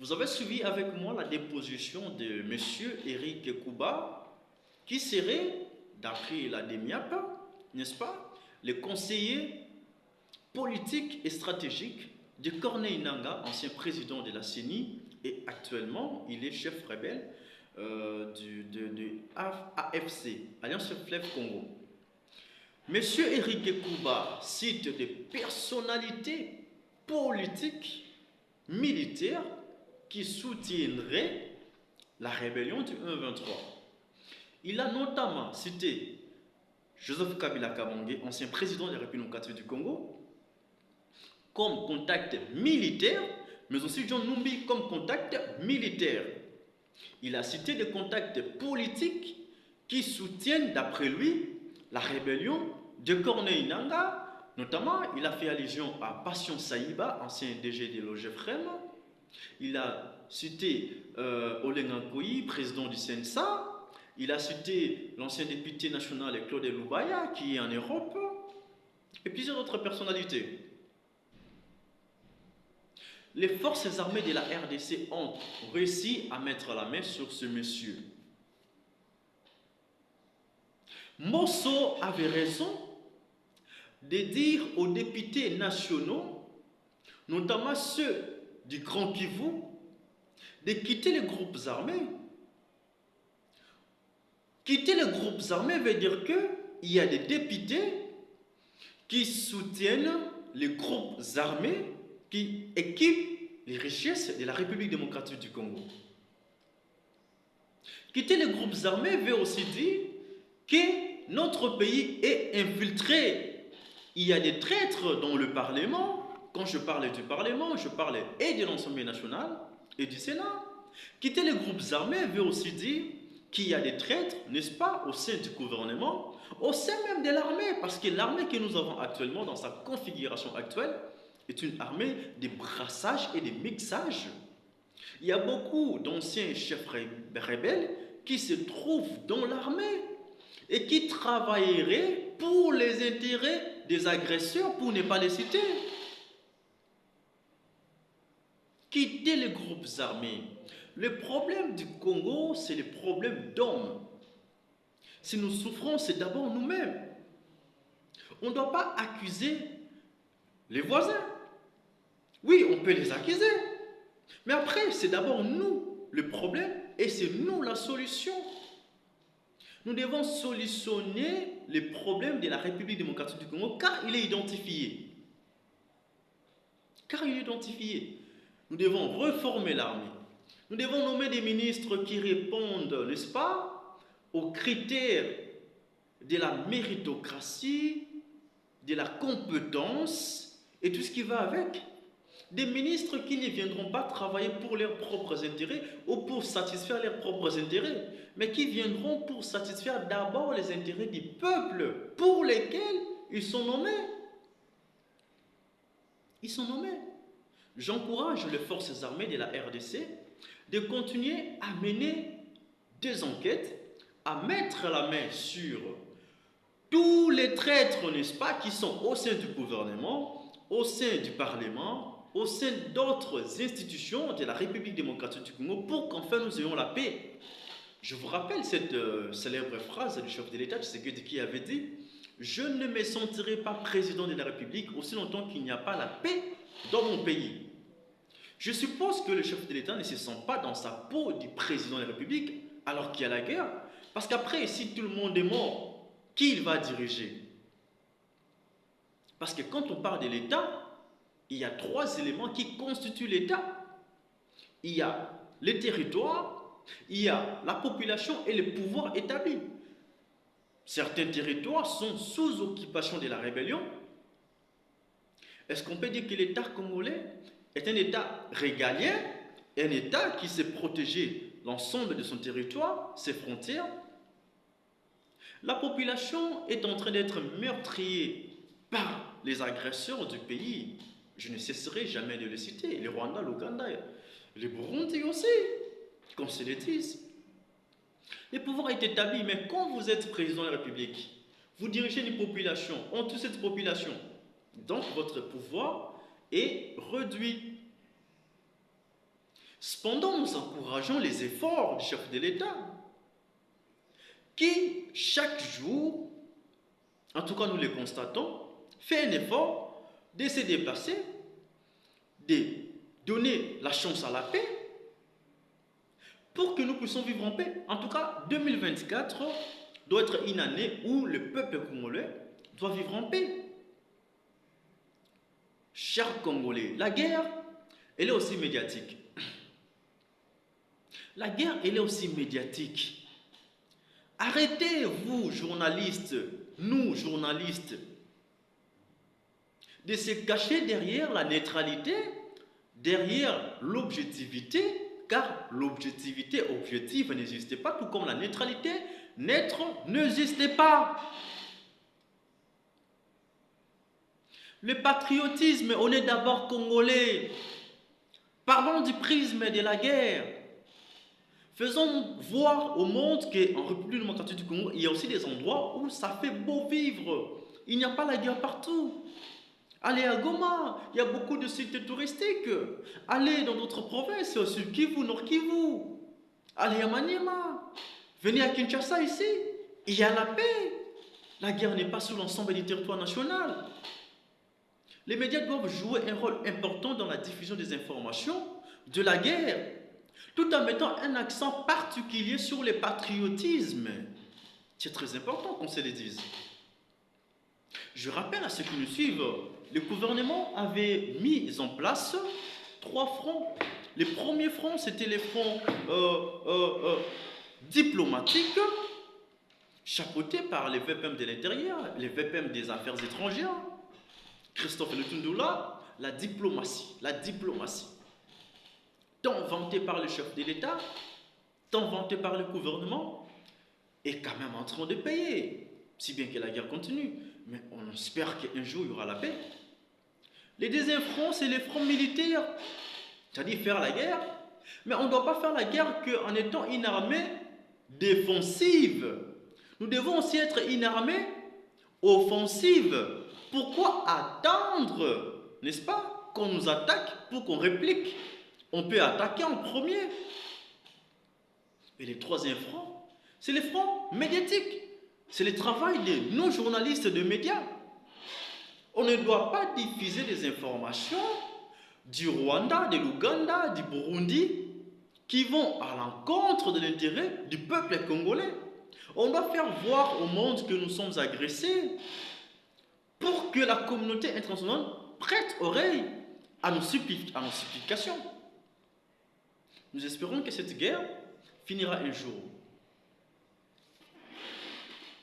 Vous avez suivi avec moi la déposition de M. Éric Kouba, qui serait, d'après la DEMIAP, n'est-ce pas, le conseiller politique et stratégique de Corneille Nangaa, ancien président de la CENI, et actuellement, il est chef rebelle de AFC, Alliance Fleuve Congo. Monsieur Éric Kouba cite des personnalités politiques, militaires, qui soutiendraient la rébellion du 1-23. Il a notamment cité Joseph Kabila Kabange, ancien président de la République démocratique du Congo, comme contact militaire, mais aussi John Numbi comme contact militaire. Il a cité des contacts politiques qui soutiennent, d'après lui, la rébellion de Corneille Nangaa. Notamment, il a fait allusion à Passion Saïba, ancien DG de l'OGFREM. Il a cité Olenga Koyi, président du CNSA. Il a cité l'ancien député national Claude Loubaya, qui est en Europe, et plusieurs autres personnalités. Les forces armées de la RDC ont réussi à mettre la main sur ce monsieur. Mosso avait raison de dire aux députés nationaux, notamment ceux du Grand Kivu, de quitter les groupes armés. Quitter les groupes armés veut dire qu'il y a des députés qui soutiennent les groupes armés qui équipent les richesses de la République démocratique du Congo. Quitter les groupes armés veut aussi dire que notre pays est infiltré. Il y a des traîtres dans le Parlement. Quand je parle du Parlement, je parle et de l'Assemblée nationale et du Sénat. Quitter les groupes armés veut aussi dire qu'il y a des traîtres, n'est-ce pas, au sein du gouvernement, au sein même de l'armée, parce que l'armée que nous avons actuellement, dans sa configuration actuelle, est une armée de brassage et de mixage. Il y a beaucoup d'anciens chefs rebelles qui se trouvent dans l'armée et qui travailleraient pour les intérêts des agresseurs, pour ne pas les citer. Quitter les groupes armés. Le problème du Congo, c'est le problème d'hommes. Si nous souffrons, c'est d'abord nous-mêmes. On ne doit pas accuser les voisins. Oui, on peut les accuser. Mais après, c'est d'abord nous le problème et c'est nous la solution. Nous devons solutionner les problèmes de la République démocratique du Congo car il est identifié. Car il est identifié. Nous devons reformer l'armée. Nous devons nommer des ministres qui répondent, n'est-ce pas, aux critères de la méritocratie, de la compétence et tout ce qui va avec. Des ministres qui ne viendront pas travailler pour leurs propres intérêts ou pour satisfaire leurs propres intérêts, mais qui viendront pour satisfaire d'abord les intérêts du peuple pour lesquels ils sont nommés. Ils sont nommés. J'encourage les forces armées de la RDC de continuer à mener des enquêtes, à mettre la main sur tous les traîtres, n'est-ce pas, qui sont au sein du gouvernement, au sein du Parlement, au sein d'autres institutions de la République démocratique du Congo pour qu'enfin nous ayons la paix. Je vous rappelle cette célèbre phrase du chef de l'État, Tshisekedi, qui avait dit « Je ne me sentirai pas président de la République aussi longtemps qu'il n'y a pas la paix dans mon pays ». Je suppose que le chef de l'État ne se sent pas dans sa peau du président de la République alors qu'il y a la guerre. Parce qu'après, si tout le monde est mort, qui il va diriger? Parce que quand on parle de l'État, il y a trois éléments qui constituent l'État. Il y a les territoires, il y a la population et le pouvoir établi. Certains territoires sont sous occupation de la rébellion. Est-ce qu'on peut dire que l'État congolais est un État régalien, un État qui sait protéger l'ensemble de son territoire, ses frontières? La population est en train d'être meurtriée par les agresseurs du pays. Je ne cesserai jamais de les citer. Le Rwanda, l'Ouganda, le Burundi aussi, qu'on se le dise. Le pouvoir est établi, mais quand vous êtes président de la République, vous dirigez une population, en toute cette population, donc votre pouvoir est réduit. Cependant, nous encourageons les efforts du chef de l'État, qui, chaque jour, en tout cas nous les constatons, fait un effort de se déplacer, de donner la chance à la paix, pour que nous puissions vivre en paix. En tout cas, 2024 doit être une année où le peuple congolais doit vivre en paix. Chers Congolais, la guerre, elle est aussi médiatique. La guerre, elle est aussi médiatique. Arrêtez, vous, journalistes, nous, journalistes, de se cacher derrière la neutralité, derrière l'objectivité, car l'objectivité objective n'existe pas, tout comme la neutralité neutre n'existe pas. Le patriotisme, on est d'abord congolais. Parlons du prisme de la guerre. Faisons voir au monde qu'en République démocratique du Congo, il y a aussi des endroits où ça fait beau vivre. Il n'y a pas la guerre partout. Allez à Goma, il y a beaucoup de sites touristiques. Allez dans d'autres provinces, au Sud Kivu, Nord Kivu. Allez à Maniema. Venez à Kinshasa ici. Il y a la paix. La guerre n'est pas sur l'ensemble du territoire national. Les médias doivent jouer un rôle important dans la diffusion des informations de la guerre, tout en mettant un accent particulier sur le patriotisme. C'est très important qu'on se le dise. Je rappelle à ceux qui nous suivent, le gouvernement avait mis en place 3 fronts. Les premiers fronts, c'était les fronts diplomatiques, chapeautés par les VPM de l'intérieur, les VPM des affaires étrangères, Christophe Lutundula, la diplomatie, tant vantée par le chef de l'État, tant vantée par le gouvernement, est quand même en train de payer, si bien que la guerre continue. Mais on espère qu'un jour il y aura la paix. Les deuxièmes fronts, c'est les fronts militaires, c'est-à-dire faire la guerre, mais on ne doit pas faire la guerre qu'en étant une armée défensive. Nous devons aussi être une armée offensive. Pourquoi attendre, n'est-ce pas, qu'on nous attaque pour qu'on réplique? On peut attaquer en premier. Et les troisième front, c'est les fronts médiatiques. C'est le travail de nos journalistes de médias. On ne doit pas diffuser des informations du Rwanda, de l'Ouganda, du Burundi, qui vont à l'encontre de l'intérêt du peuple congolais. On doit faire voir au monde que nous sommes agressés pour que la communauté internationale prête oreille à nos supplications. Nous espérons que cette guerre finira un jour.